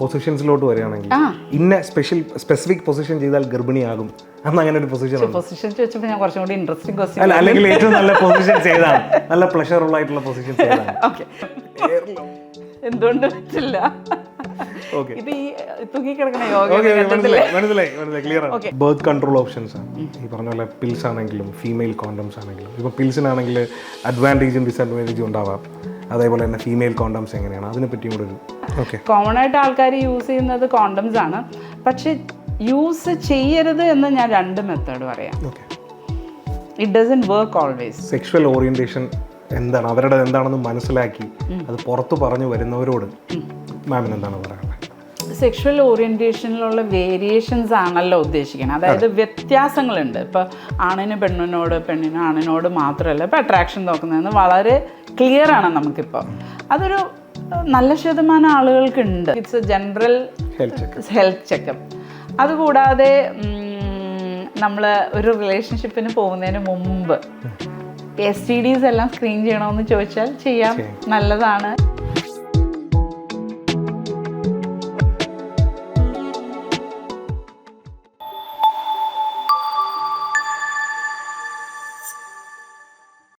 പൊസിഷൻസിലോട്ട് വരികയാണെങ്കിൽ ഇന്ന specific position ചെയ്താൽ ഗർഭിണിയാകും അന്ന് അങ്ങനെ ഒരു പൊസിഷൻ ചോദിച്ചപ്പോൾ ഞാൻ കുറച്ചും കൂടി ഇൻട്രസ്റ്റിംഗ് ക്വസ്റ്റ്യൻ അല്ല, അല്ലെങ്കിൽ ഏറ്റവും നല്ല പൊസിഷൻ ചെയ്താണ്, നല്ല പ്ലഷറുള്ള ആയിട്ടുള്ള പൊസിഷൻ ചെയ്താണ്. ഓക്കെ, എന്തുകൊണ്ട് പറ്റില്ല? ഇത് ഈ തൂങ്ങിക്കിടക്കണ യോഗ ബർത്ത് കൺട്രോൾ ഓപ്ഷൻസ് ആണ് ഈ പറഞ്ഞ പോലെ. പിൽസ് ആണെങ്കിലും ഫീമെയിൽ കോണ്ടംസ് ആണെങ്കിലും, ഇപ്പോൾ പിൽസിനാണെങ്കിൽ അഡ്വാൻറ്റേജും ഡിസഡ്വാൻറ്റേജും ഉണ്ടാവാം. അതേപോലെ തന്നെ ഫീമെയിൽ കോണ്ടംസ് എങ്ങനെയാണ്, അതിനെ പറ്റിയും കൂടെ ഒരു ഓക്കെ. കോമൺ ആയിട്ട് ആൾക്കാർ യൂസ് ചെയ്യുന്നത് കോണ്ടംസ് ആണ്, പക്ഷെ യൂസ് ചെയ്യരുത് എന്ന് ഞാൻ 2 മെത്തേഡ് പറയാം. It doesn't work always. Sexual orientation എന്താണ്, അവരുടെ എന്താണെന്ന് മനസ്സിലാക്കി അത് പുറത്ത് പറഞ്ഞു വരുന്നവരോട് മാമിന് എന്താണ് പറയാനുള്ളത്? സെക്ഷുവൽ ഓറിയന്റേഷനിലുള്ള വേരിയേഷൻസ് ആണല്ലോ ഉദ്ദേശിക്കുന്നത്. അതായത് വ്യത്യാസങ്ങളുണ്ട്. ഇപ്പോൾ ആണിന് പെണ്ണിനോട്, പെണ്ണിന് ആണിനോട് മാത്രമല്ല ഇപ്പോൾ അട്രാക്ഷൻ നോക്കുന്നതെന്ന് വളരെ ക്ലിയർ ആണ് നമുക്കിപ്പോൾ. അതൊരു നല്ല ശതമാനം ആളുകൾക്കുണ്ട്. It's a general health checkup. അതുകൂടാതെ നമ്മൾ ഒരു റിലേഷൻഷിപ്പിന് പോകുന്നതിന് മുമ്പ് STDs എല്ലാം സ്ക്രീൻ ചെയ്യണമെന്ന് ചോദിച്ചാൽ ചെയ്യാം, നല്ലതാണ്.